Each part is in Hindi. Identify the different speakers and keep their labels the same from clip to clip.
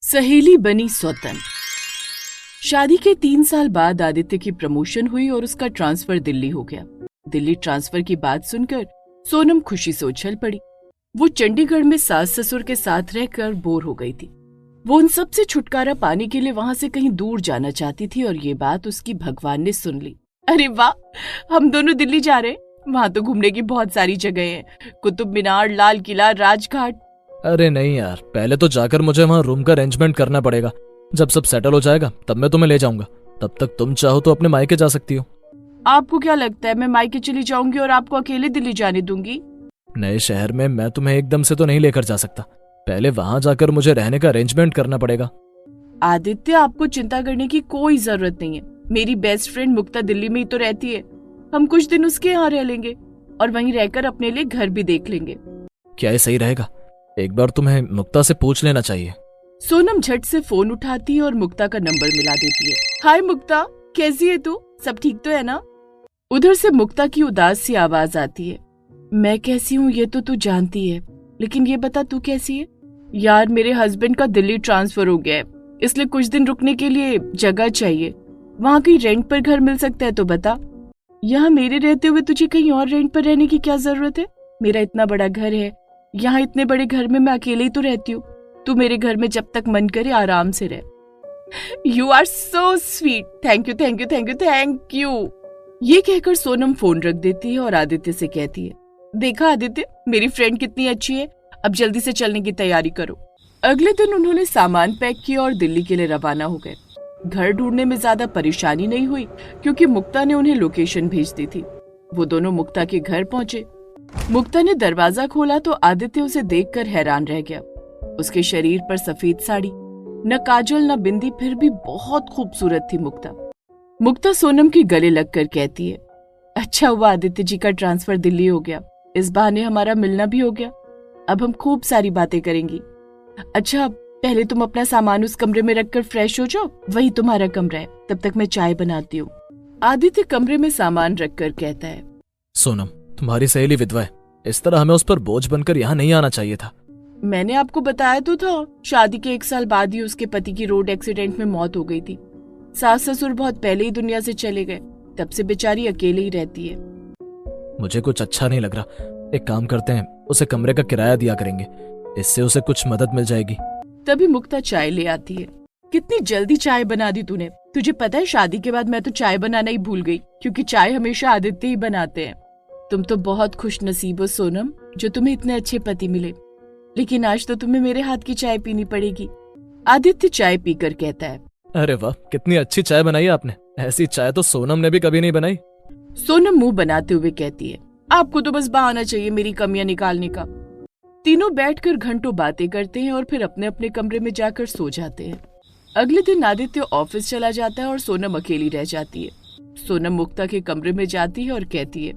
Speaker 1: सहेली बनी सौतन। शादी के 3 साल बाद आदित्य की प्रमोशन हुई और उसका ट्रांसफर दिल्ली हो गया। दिल्ली ट्रांसफर की बात सुनकर सोनम खुशी से उछल पड़ी। वो चंडीगढ़ में सास ससुर के साथ रहकर बोर हो गई थी। वो उन सब से छुटकारा पाने के लिए वहां से कहीं दूर जाना चाहती थी और ये बात उसकी भगवान ने सुन ली। अरे वाह, हम दोनों दिल्ली जा रहे हैं। वहां तो घूमने की बहुत सारी जगह हैं, कुतुब मीनार, लाल किला, राजघाट।
Speaker 2: अरे नहीं यार, पहले तो जाकर मुझे वहाँ रूम का अरेंजमेंट करना पड़ेगा। जब सब सेटल हो जाएगा तब मैं तुम्हें ले जाऊंगा। तब तक तुम चाहो तो अपने मायके जा सकती हो।
Speaker 1: आपको क्या लगता है मैं मायके चली जाऊंगी और आपको अकेले दिल्ली जाने दूंगी?
Speaker 2: नए शहर में मैं तुम्हें एकदम से तो नहीं लेकर जा सकता। पहले वहां जाकर मुझे रहने का अरेंजमेंट करना पड़ेगा।
Speaker 1: आदित्य, आपको चिंता करने की कोई जरूरत नहीं है। मेरी बेस्ट फ्रेंड मुक्ता दिल्ली में ही तो रहती है। हम कुछ दिन उसके यहाँ रह लेंगे और वहीं रहकर अपने लिए घर भी देख लेंगे।
Speaker 2: क्या ये सही रहेगा? एक बार तुम्हें मुक्ता से पूछ लेना चाहिए।
Speaker 1: सोनम झट से फोन उठाती है और मुक्ता का नंबर मिला देती है। हाय मुक्ता, कैसी है तू? सब ठीक तो है ना? उधर से मुक्ता की उदास सी आवाज आती है। मैं कैसी हूँ ये तो तू जानती है, लेकिन ये बता तू कैसी है? यार, मेरे हस्बैंड का दिल्ली ट्रांसफर हो गया है, इसलिए कुछ दिन रुकने के लिए जगह चाहिए। वहाँ कहीं रेंट पर घर मिल सकता है तो बता। यहाँ मेरे रहते हुए तुझे कहीं और रेंट पर रहने की क्या जरूरत है? मेरा इतना बड़ा घर है, यहाँ इतने बड़े घर में मैं अकेले ही तो रहती हूँ। तू मेरे घर में जब तक मन करे आराम से रह। You are so sweet. Thank you thank you thank you thank you. ये कहकर सोनम फोन रख देती है और आदित्य से कहती है, देखा आदित्य, मेरी फ्रेंड कितनी अच्छी है। अब जल्दी से चलने की तैयारी करो। अगले दिन उन्होंने सामान पैक किया और दिल्ली के लिए रवाना हो गए। घर ढूंढने में ज्यादा परेशानी नहीं हुई क्योंकि मुक्ता ने उन्हें लोकेशन भेज दी थी। वो दोनों मुक्ता के घर पहुंचे। मुक्ता ने दरवाजा खोला तो आदित्य उसे देखकर हैरान रह गया। उसके शरीर पर सफेद साड़ी, न काजल न बिंदी, फिर भी बहुत खूबसूरत थी मुक्ता। मुक्ता सोनम के गले लगकर कहती है, अच्छा हुआ आदित्य जी का ट्रांसफर दिल्ली हो गया। इस बहाने हमारा मिलना भी हो गया। अब हम खूब सारी बातें करेंगी। अच्छा, पहले तुम अपना सामान उस कमरे में रखकर फ्रेश हो जाओ, वही तुम्हारा कमरा है। तब तक मैं चाय बनाती हूँ। आदित्य कमरे में सामान रखकर कहता है,
Speaker 2: सोनम, तुम्हारी सहेली विधवा है। इस तरह हमें उस पर बोझ बनकर यहाँ नहीं आना चाहिए था।
Speaker 1: मैंने आपको बताया तो था, शादी के 1 साल बाद ही उसके पति की रोड एक्सीडेंट में मौत हो गई थी। सास ससुर बहुत पहले ही दुनिया से चले गए, तब से बेचारी अकेले ही रहती है।
Speaker 2: मुझे कुछ अच्छा नहीं लग रहा। एक काम करते हैं, उसे कमरे का किराया दिया करेंगे, इससे उसे कुछ मदद मिल जाएगी।
Speaker 1: तभी मुक्ता चाय ले आती है। कितनी जल्दी चाय बना दी तूने। तुझे पता है, शादी के बाद मैं तो चाय बनाना ही भूल गई, क्योंकि चाय हमेशा आदित्य ही बनाते हैं। तुम तो बहुत खुश नसीब हो सोनम, जो तुम्हें इतने अच्छे पति मिले। लेकिन आज तो तुम्हें मेरे हाथ की चाय पीनी पड़ेगी। आदित्य चाय पीकर कहता है,
Speaker 2: अरे वाह, कितनी अच्छी चाय बनाई है आपने। ऐसी चाय तो सोनम ने भी कभी नहीं बनाई।
Speaker 1: सोनम मुंह बनाते हुए कहती है, आपको तो बस बहाना चाहिए मेरी कमियां निकालने का। तीनों बैठकर घंटों बातें करते हैं और फिर अपने अपने कमरे में जाकर सो जाते हैं। अगले दिन आदित्य ऑफिस चला जाता है और सोनम अकेली रह जाती है। सोनम मुक्ता के कमरे में जाती है और कहती है,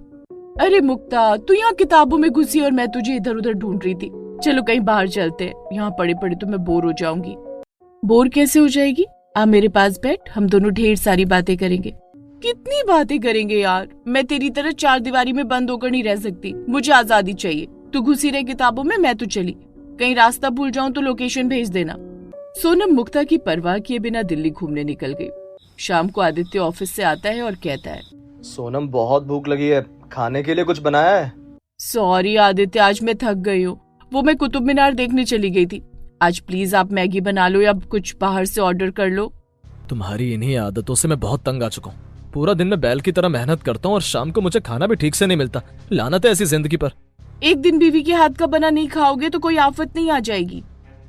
Speaker 1: अरे मुक्ता, तू यहाँ किताबों में घुसी और मैं तुझे इधर उधर ढूंढ रही थी। चलो कहीं बाहर चलते हैं, यहाँ पड़े पड़े तो मैं बोर हो जाऊंगी। बोर कैसे हो जाएगी? आ मेरे पास बैठ, हम दोनों ढेर सारी बातें करेंगे। कितनी बातें करेंगे यार? मैं तेरी तरह 4 दीवारी में बंद होकर नहीं रह सकती। मुझे आजादी चाहिए। तू घुसी रहे किताबों में, मैं तो चली। कहीं रास्ता भूल जाऊं तो लोकेशन भेज देना। सोनम मुक्ता की परवाह किए बिना दिल्ली घूमने निकल गई। शाम को आदित्य ऑफिस से आता है और कहता है,
Speaker 3: सोनम, बहुत भूख लगी है, खाने के लिए कुछ बनाया है?
Speaker 1: सॉरी आदित्य, आज मैं थक गई हूँ। वो मैं कुतुब मीनार देखने चली गई थी। आज प्लीज आप मैगी बना लो या कुछ बाहर से ऑर्डर कर लो।
Speaker 2: तुम्हारी इन्हीं आदतों से मैं बहुत तंग आ चुका हूँ। पूरा दिन मैं बैल की तरह मेहनत करता हूँ और शाम को मुझे खाना भी ठीक से नहीं मिलता। लानत है ऐसी जिंदगी पर।
Speaker 1: एक दिन बीवी के हाथ का बना नहीं खाओगे तो कोई आफत नहीं आ जाएगी।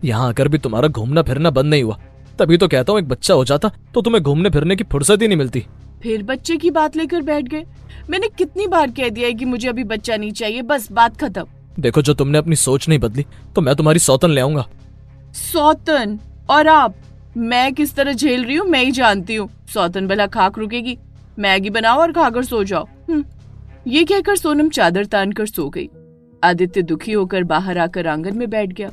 Speaker 2: यहाँ आकर भी तुम्हारा घूमना फिरना बंद नहीं हुआ। तभी तो कहता हूँ, एक बच्चा हो जाता तो तुम्हें घूमने फिरने की फुर्सत ही नहीं मिलती।
Speaker 1: फिर बच्चे की बात लेकर बैठ गए। मैंने कितनी बार कह दिया है कि मुझे अभी बच्चा नहीं चाहिए, बस बात खत्म।
Speaker 2: देखो, जो तुमने अपनी सोच नहीं बदली तो मैं तुम्हारी सौतन ले आऊंगा।
Speaker 1: सौतन? और आप? मैं किस तरह झेल रही हूँ मैं ही जानती हूँ। सौतन भला खाक रुकेगी? मैगी बनाओ और खाकर सो जाओ। ये कहकर सोनम चादर तान कर सो गई। आदित्य दुखी होकर बाहर आकर आंगन में बैठ गया।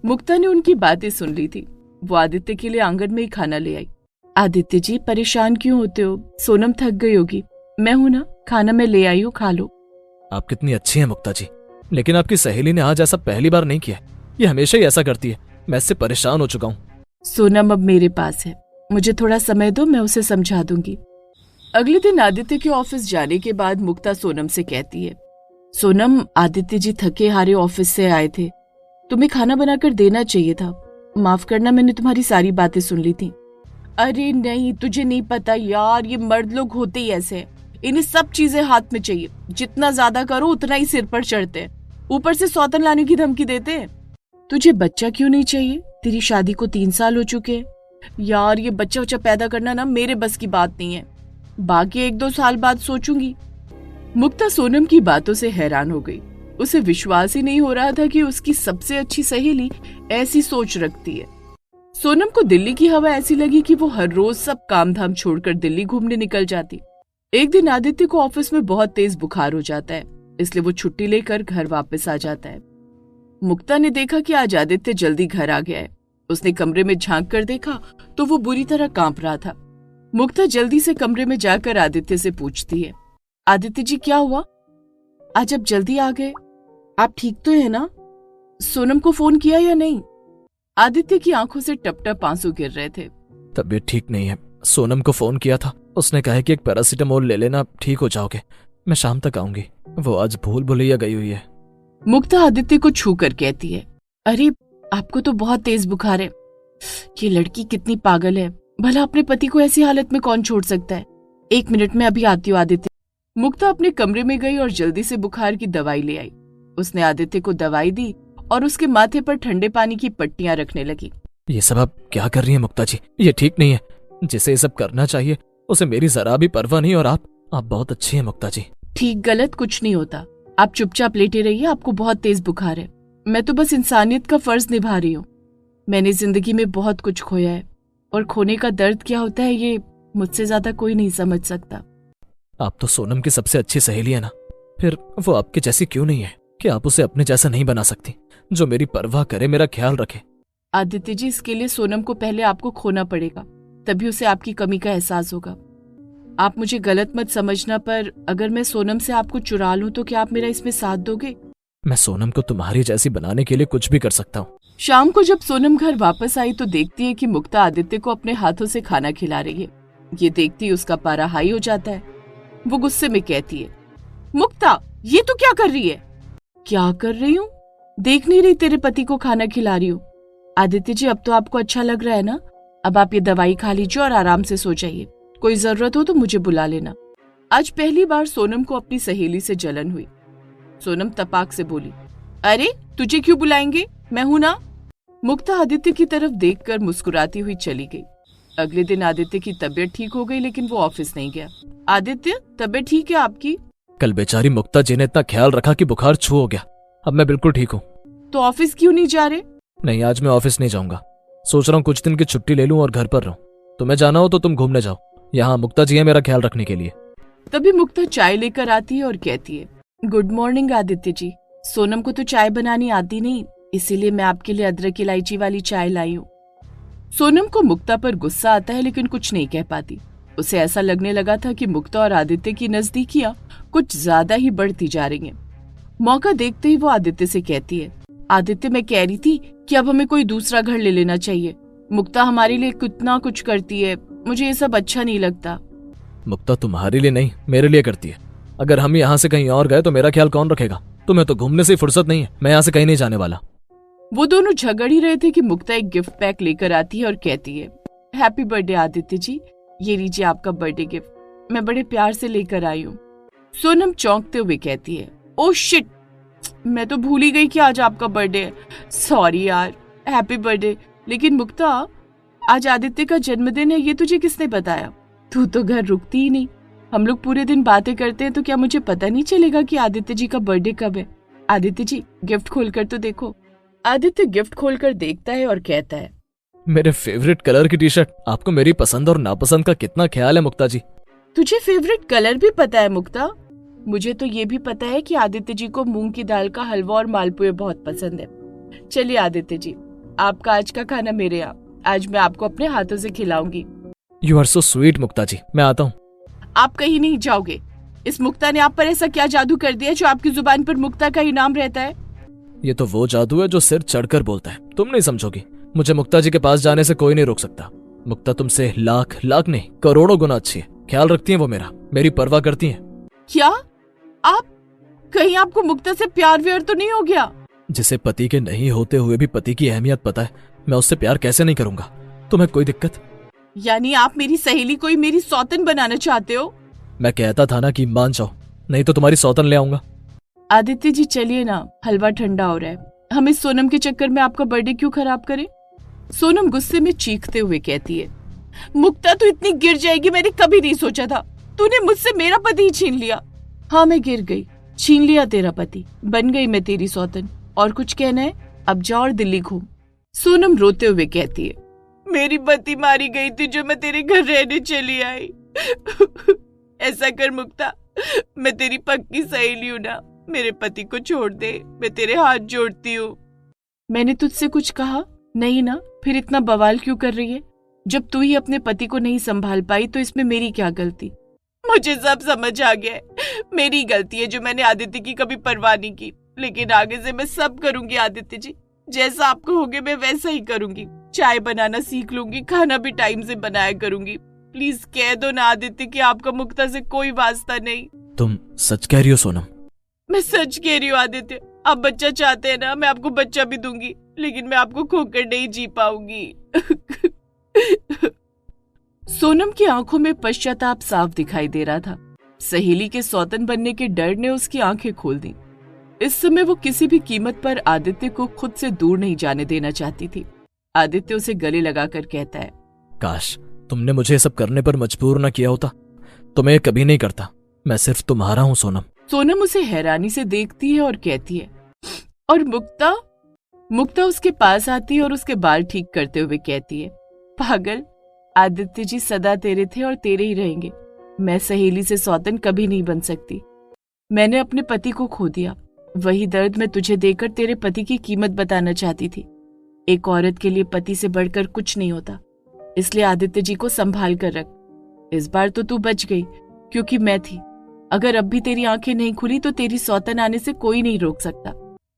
Speaker 1: मुक्ता ने उनकी बातें सुन ली थी। वो आदित्य के लिए आंगन में ही खाना ले आई। आदित्य जी, परेशान क्यों होते हो? सोनम थक गई होगी। मैं हूं ना, खाना मैं ले आई हूँ, खा लो।
Speaker 2: आप कितनी अच्छी हैं मुक्ता जी, लेकिन आपकी सहेली ने आज ऐसा पहली बार नहीं किया। ये हमेशा ही ऐसा करती है। मैं इससे परेशान हो चुका हूँ।
Speaker 1: सोनम अब मेरे पास है, मुझे थोड़ा समय दो, मैं उसे समझा दूंगी। अगले दिन आदित्य के ऑफिस जाने के बाद मुक्ता सोनम से कहती है, सोनम, आदित्य जी थके हारे ऑफिस से आए थे, तुम्हें खाना बनाकर देना चाहिए था। माफ करना, मैंने तुम्हारी सारी बातें सुन ली थी। अरे नहीं, तुझे नहीं पता यार, ये मर्द लोग होते ही ऐसे हैं, इन्हें सब चीजें हाथ में चाहिए, जितना ज्यादा करो उतना ही सिर पर चढ़ते हैं, ऊपर से सौतन लाने की धमकी देते हैं। तुझे बच्चा क्यों नहीं चाहिए? तेरी शादी को 3 साल हो चुके हैं। यार ये बच्चा वच्चा पैदा करना ना मेरे बस की बात नहीं है, बाकी 1-2 साल बाद सोचूंगी। मुक्ता सोनम की बातों से हैरान हो गई। उसे विश्वास ही नहीं हो रहा था कि उसकी सबसे अच्छी सहेली ऐसी सोच रखती है। सोनम को दिल्ली की हवा ऐसी लगी कि वो हर रोज सब काम धाम छोड़कर दिल्ली घूमने निकल जाती। एक दिन आदित्य को ऑफिस में बहुत तेज बुखार हो जाता है, इसलिए वो छुट्टी लेकर घर वापस आ जाता है। मुक्ता ने देखा कि आज आदित्य जल्दी घर आ गया है। उसने कमरे में झांक कर देखा तो वो बुरी तरह कांप रहा था। मुक्ता जल्दी से कमरे में जाकर आदित्य से पूछती है, आदित्य जी क्या हुआ? आज आप जल्दी आ गए, आप ठीक तो है ना? सोनम को फोन किया या नहीं? आदित्य की आंखों से टप टप आंसू गिर रहे थे।
Speaker 2: तबीयत ठीक नहीं है, सोनम को फोन किया था, उसने कहा कि एक पैरासीटामोल ले लेना, ठीक हो जाओगे, मैं शाम तक आऊंगी। वो आज भूल भुलैया गई हुई है।
Speaker 1: मुक्ता आदित्य को छू कर कहती है, अरे आपको तो बहुत तेज बुखार है, ये लड़की कितनी पागल है, भला अपने पति को ऐसी हालत में कौन छोड़ सकता है? 1 मिनट में अभी आती हूँ आदित्य। मुक्ता अपने कमरे में गई और जल्दी से बुखार की दवाई ले आई। उसने आदित्य को दवाई दी और उसके माथे पर ठंडे पानी की पट्टियां रखने लगी।
Speaker 2: ये सब आप क्या कर रही हैं मुक्ता जी? ये ठीक नहीं है। जिसे ये सब करना चाहिए उसे मेरी जरा भी परवाह नहीं, और आप बहुत अच्छी हैं मुक्ता जी।
Speaker 1: ठीक गलत कुछ नहीं होता, आप चुपचाप लेटे रहिए, आपको बहुत तेज बुखार है। मैं तो बस इंसानियत का फर्ज निभा रही हूँ। मैंने जिंदगी में बहुत कुछ खोया है, और खोने का दर्द क्या होता है ये मुझसे ज्यादा कोई नहीं समझ सकता।
Speaker 2: आप तो सोनम की सबसे अच्छी सहेली है ना, फिर वो आपकी जैसी क्यों नहीं है कि आप उसे अपने जैसा नहीं बना सकती, जो मेरी परवाह करे, मेरा ख्याल रखे?
Speaker 1: आदित्य जी, इसके लिए सोनम को पहले आपको खोना पड़ेगा, तभी उसे आपकी कमी का एहसास होगा। आप मुझे गलत मत समझना, पर अगर मैं सोनम से आपको चुरा लूं तो क्या आप मेरा इसमें साथ दोगे?
Speaker 2: मैं सोनम को तुम्हारी जैसी बनाने के लिए कुछ भी कर सकता हूँ।
Speaker 1: शाम को जब सोनम घर वापस आई तो देखती है कि मुक्ता आदित्य को अपने हाथों से खाना खिला रही है। ये देखती ही उसका पारा हाई हो जाता है। वो गुस्से में कहती है, मुक्ता ये तो क्या कर रही है? क्या कर रही हूँ? देख नहीं रही तेरे पति को खाना खिला रही हूँ। आदित्य जी, अब तो आपको अच्छा लग रहा है ना? अब आप ये दवाई खा लीजिए और आराम से सो जाइए, कोई जरूरत हो तो मुझे बुला लेना। आज पहली बार सोनम को अपनी सहेली से जलन हुई। सोनम तपाक से बोली, अरे तुझे क्यों बुलाएंगे, मैं हूं ना। मुक्ता आदित्य की तरफ देखकर मुस्कुराती हुई चली गई। अगले दिन आदित्य की तबीयत ठीक हो गई, लेकिन वो ऑफिस नहीं गया। आदित्य, तबीयत ठीक है आपकी?
Speaker 2: कल बेचारी मुक्ता जी ने इतना ख्याल रखा कि बुखार छू हो गया, अब मैं बिल्कुल ठीक हूँ।
Speaker 1: तो ऑफिस क्यों नहीं जा रहे?
Speaker 2: नहीं, आज मैं ऑफिस नहीं जाऊंगा। सोच रहा हूँ कुछ दिन की छुट्टी ले लूं और घर पर रहूं। तुम्हें जाना हो तो तुम घूमने जाओ, यहाँ मुक्ता जी है मेरा ख्याल रखने के लिए।
Speaker 1: तभी मुक्ता चाय लेकर आती है और कहती है, गुड मॉर्निंग आदित्य जी। सोनम को तो चाय बनानी आती नहीं, इसीलिए मैं आपके लिए अदरक इलायची वाली चाय लाई हूँ। सोनम को मुक्ता पर गुस्सा आता है, लेकिन कुछ नहीं कह पाती। उसे ऐसा लगने लगा था कि मुक्ता और आदित्य की नजदीकियां कुछ ज्यादा ही बढ़ती जा रही हैं। मौका देखते ही वो आदित्य से कहती है, आदित्य, मैं कह रही थी कि अब हमें कोई दूसरा घर ले लेना चाहिए। मुक्ता हमारे लिए कितना कुछ करती है, मुझे ये सब अच्छा नहीं लगता।
Speaker 2: मुक्ता तुम्हारे लिए नहीं, मेरे लिए करती है। अगर हम यहाँ से कहीं और गए तो मेरा ख्याल कौन रखेगा? तुम्हें तो घूमने से फुर्सत नहीं है, मैं यहाँ से कहीं नहीं जाने वाला।
Speaker 1: वो दोनों झगड़ ही रहे थे कि मुक्ता एक गिफ्ट पैक लेकर आती है और कहती है, हैप्पी बर्थडे आदित्य जी, ये लीजिए आपका बर्थडे गिफ्ट, मैं बड़े प्यार से लेकर आई हूँ। सोनम चौंकते हुए कहती है, ओह शिट, मैं तो भूल ही गई कि आज आपका बर्थडे है, सॉरी यार, हैप्पी बर्थडे। लेकिन मुक्ता, आज आदित्य का जन्मदिन है, ये तुझे किसने बताया? तू तो घर रुकती ही नहीं, हम लोग पूरे दिन बातें करते हैं, तो क्या मुझे पता नहीं चलेगा कि आदित्य जी का बर्थडे कब है? आदित्य जी, गिफ्ट खोलकर तो देखो। आदित्य गिफ्ट खोलकर देखता है और कहता है,
Speaker 2: मेरे फेवरेट कलर की टी शर्ट। आपको मेरी पसंद और नापसंद का कितना ख्याल है मुक्ता जी।
Speaker 1: तुझे फेवरेट कलर भी पता है मुक्ता? मुझे तो ये भी पता है कि आदित्य जी को मूंग की दाल का हलवा और मालपुए बहुत पसंद है। चलिए आदित्य जी, आपका आज का खाना मेरे यहाँ, आज मैं आपको अपने हाथों से खिलाऊंगी।
Speaker 2: यू आर सो स्वीट मुक्ता जी, मैं आता हूँ।
Speaker 1: आप कहीं नहीं जाओगे। इस मुक्ता ने आप पर ऐसा क्या जादू कर दिया जो आपकी जुबान पर मुक्ता का ही नाम रहता है?
Speaker 2: ये तो वो जादू है जो सिर चढ़कर बोलता है, तुम नहीं समझोगी। मुझे मुक्ता जी के पास जाने से कोई नहीं रोक सकता। मुक्ता तुमसे लाख लाख नहीं करोड़ों गुना अच्छी है। ख्याल रखती है वो मेरी परवाह करती है।
Speaker 1: क्या आप कहीं आपको मुक्ता से प्यार व्यार तो नहीं हो गया?
Speaker 2: जिसे पति के नहीं होते हुए भी पति की अहमियत पता है, मैं उससे प्यार कैसे नहीं करूंगा? तुम्हें कोई दिक्कत?
Speaker 1: यानी आप मेरी सहेली को ही मेरी सौतन बनाना चाहते हो?
Speaker 2: मैं कहता था ना कि मान जाओ, नहीं तो तुम्हारी सौतन ले आऊंगा।
Speaker 1: आदित्य जी चलिए ना, हलवा ठंडा हो रहा है। हम इस सोनम के चक्कर में आपका बर्थडे क्यों खराब करें? सोनम गुस्से में चीखते हुए कहती है, मुक्ता तू इतनी गिर जाएगी मैंने कभी नहीं सोचा था। तूने मुझसे मेरा पति ही छीन लिया। हाँ मैं गिर गई, छीन लिया तेरा पति, बन गई मैं तेरी सौतन। और कुछ कहना है? अब जा और दिल्ली घूम। सोनम रोते हुए कहती है, मेरी पति मारी गई थी जो मैं तेरे घर रहने चली आई। ऐसा कर मुक्ता, मैं तेरी पक्की सहेली हूं ना, मेरे पति को छोड़ दे, मैं तेरे हाथ जोड़ती हूँ। मैंने तुझसे कुछ कहा नहीं ना, फिर इतना बवाल क्यों कर रही है? जब तू ही अपने पति को नहीं संभाल पाई तो इसमें मेरी क्या गलती? मुझे सब समझ आ गया है, मेरी गलती है जो मैंने आदित्य की कभी परवाह नहीं की। लेकिन आगे से मैं सब करूंगी आदित्य जी, जैसा आप कहोगे मैं वैसा ही करूंगी। चाय बनाना सीख लूंगी, खाना भी टाइम से बनाया करूंगी। प्लीज कह दो ना आदित्य कि आपका मुक्ता से कोई वास्ता नहीं।
Speaker 2: तुम सच कह रही हो सोनम?
Speaker 1: मैं सच कह रही हूँ आदित्य। आप बच्चा चाहते हैं ना, मैं आपको बच्चा भी दूंगी, लेकिन मैं आपको खोकर नहीं जी पाऊंगी। सोनम की आंखों में पश्चाताप साफ दिखाई दे रहा था। सहेली के सौतन बनने के डर ने उसकी आंखें खोल दी। इस समय वो किसी भी कीमत पर आदित्य को खुद से दूर नहीं जाने देना चाहती थी। आदित्य उसे गले लगाकर कहता है, काश तुमने मुझे ये सब करने पर मजबूर न किया होता, तो मैं कभी नहीं करता। मैं सिर्फ तुम्हारा हूँ सोनम। सोनम उसे हैरानी से देखती है और कहती है, और मुक्ता? मुक्ता उसके पास आती है और उसके बाल ठीक करते हुए कहती है, पागल, आदित्य जी सदा तेरे थे और तेरे ही रहेंगे। मैं सहेली से सौतन कभी नहीं बन सकती। मैंने अपने पति को खो दिया, वही दर्द मैं तुझे देकर तेरे पति की कीमत बताना चाहती थी। एक औरत के लिए पति से बढ़कर कुछ नहीं होता, इसलिए आदित्य जी को संभाल कर रख। इस बार तो तू बच गई क्योंकि मैं थी। अगर अब भी तेरी आंखें नहीं खुली तो तेरी सौतन आने से कोई नहीं रोक सकता।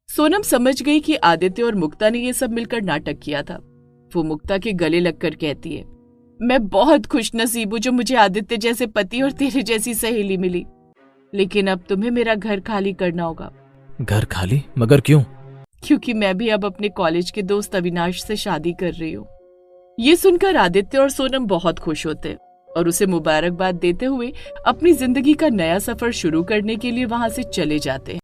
Speaker 1: सोनम समझ गई कि आदित्य और मुक्ता ने ये सब मिलकर नाटक किया था। वो मुक्ता के गले लगकर कहती है, मैं बहुत खुश नसीब हूँ जो मुझे आदित्य जैसे पति और तेरे जैसी सहेली मिली, लेकिन अब तुम्हें मेरा घर खाली करना होगा। घर खाली? मगर क्यों? क्योंकि मैं भी अब अपने कॉलेज के दोस्त अविनाश से शादी कर रही हूँ। ये सुनकर आदित्य और सोनम बहुत खुश होते हैं और उसे मुबारकबाद देते हुए अपनी जिंदगी का नया सफर शुरू करने के लिए वहां से चले जाते हैं।